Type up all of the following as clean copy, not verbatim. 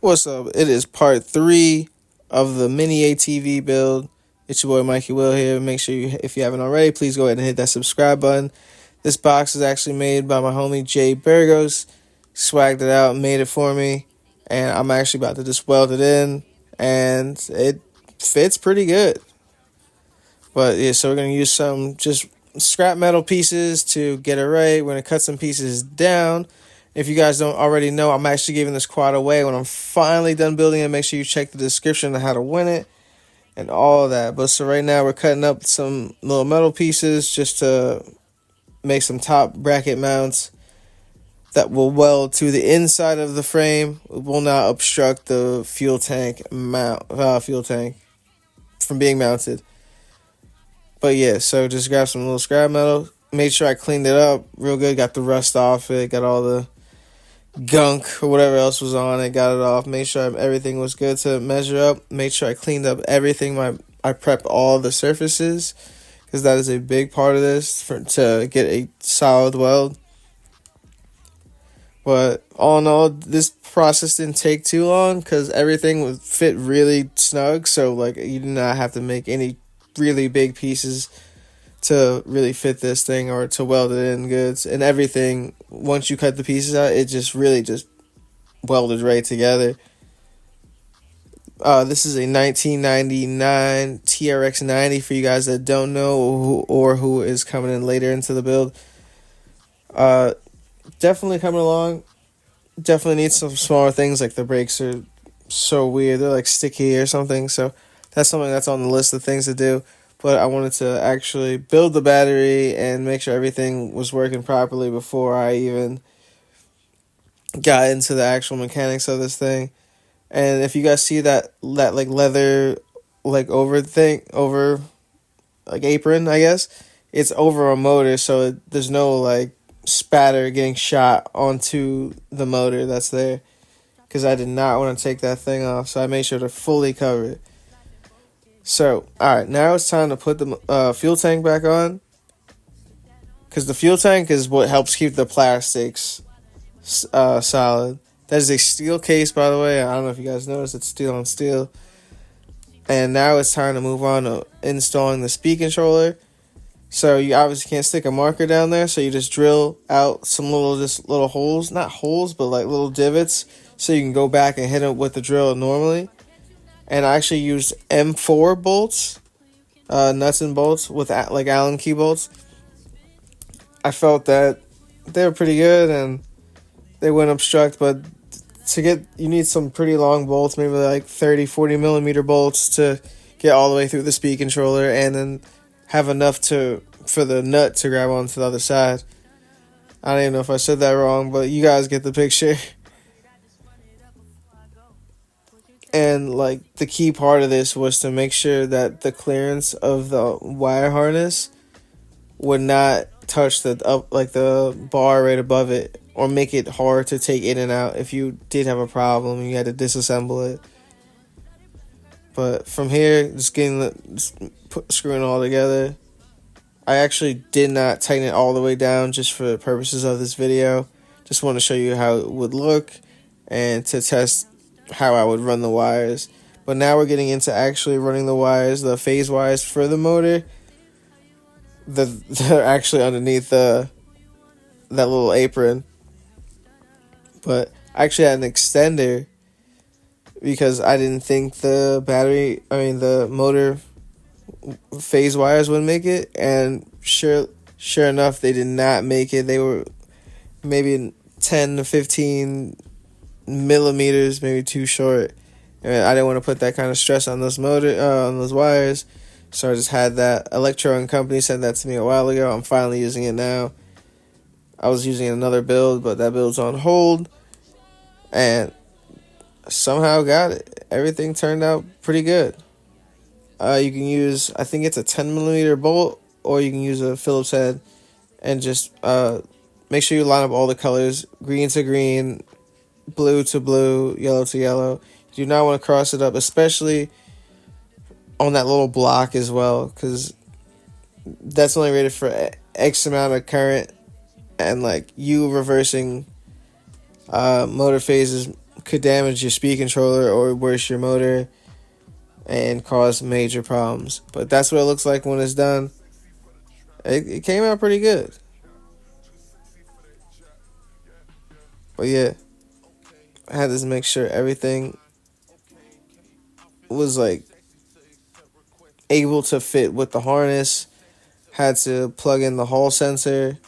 What's up? It is part 3 of the mini ATV build. It's your boy Mikeyyywill here. Make sure if you haven't already, please go ahead and hit that subscribe button. This box is actually made by my homie Jay Burgos. Swagged it out, made it for me, and I'm actually about to just weld it in, and it fits pretty good. But yeah, so we're gonna use some just scrap metal pieces to get it right. We're gonna cut some pieces down. If you guys don't already know, I'm actually giving this quad away when I'm finally done building it. Make sure you check the description on how to win it and all that. But so right now we're cutting up some little metal pieces just to make some top bracket mounts that will weld to the inside of the frame. It will not obstruct the fuel tank from being mounted. But yeah, so just grab some little scrap metal. Made sure I cleaned it up real good. Got the rust off it. Got all the gunk or whatever else was on it. Got it off. Made sure everything was good to measure up. Made sure I cleaned up everything. I prepped all the surfaces because that is a big part of this to get a solid weld. But all in all, this process didn't take too long because everything would fit really snug. So like you did not have to make any really big pieces to really fit this thing or to weld it in goods. And everything, once you cut the pieces out, it just really welded right together. This is a 1999 TRX 90 for you guys that don't know or who is coming in later into the build. Definitely coming along. Definitely need some smaller things, like the brakes are so weird. They're like sticky or something. So that's something that's on the list of things to do. But I wanted to actually build the battery and make sure everything was working properly before I even got into the actual mechanics of this thing. And if you guys see that like leather over like apron, I guess, it's over a motor, so there's no like spatter getting shot onto the motor that's there, because I did not want to take that thing off, so I made sure to fully cover it. So, alright, now it's time to put the fuel tank back on, because the fuel tank is what helps keep the plastics solid. That is a steel case, by the way. I don't know if you guys noticed, it's steel on steel. And now it's time to move on to installing the speed controller. So you obviously can't stick a marker down there, so you just drill out some little holes, not holes, but like little divots, so you can go back and hit it with the drill normally. And I actually used M4 bolts, nuts and bolts with like Allen key bolts. I felt that they were pretty good and they wouldn't obstruct, but you need some pretty long bolts, maybe like 30-40 millimeter bolts to get all the way through the speed controller, and then have enough for the nut to grab onto the other side. I don't even know if I said that wrong, but you guys get the picture. And like the key part of this was to make sure that the clearance of the wire harness would not touch the bar right above it, or make it hard to take in and out if you did have a problem and you had to disassemble it. But from here, screwing it all together. I actually did not tighten it all the way down just for the purposes of this video. Just want to show you how it would look and to test how I would run the wires. But now we're getting into actually running the wires, the phase wires for the motor. They're actually underneath that little apron. But I actually had an extender because I didn't think the motor phase wires would make it, and sure enough, they did not make it. They were maybe 10 to 15 millimeters, maybe too short, and I didn't want to put that kind of stress on those wires, so I just had that. Electro and Company sent that to me a while ago. I'm finally using it now. I was using another build, but that build's on hold, and somehow got it. Everything turned out pretty good. You can use, I think it's a 10 millimeter bolt, or you can use a Phillips head, and just make sure you line up all the colors, green to green, blue to blue, yellow to yellow. You do not want to cross it up, especially on that little block as well, because that's only rated for X amount of current, and like you reversing motor phases could damage your speed controller or worse, your motor, and cause major problems. But that's what it looks like when it's done. It came out pretty good. But yeah, I had to make sure everything was like able to fit with the harness. Had to plug in the Hall sensor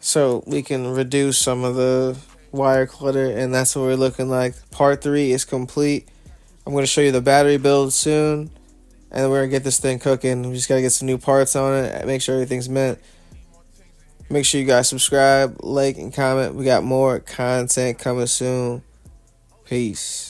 so we can reduce some of the wire clutter, and that's what we're looking like. Part 3 is complete. I'm going to show you the battery build soon, and we're going to get this thing cooking. We just got to get some new parts on it, make sure everything's meant. Make sure you guys subscribe, like, and comment. We got more content coming soon. Peace.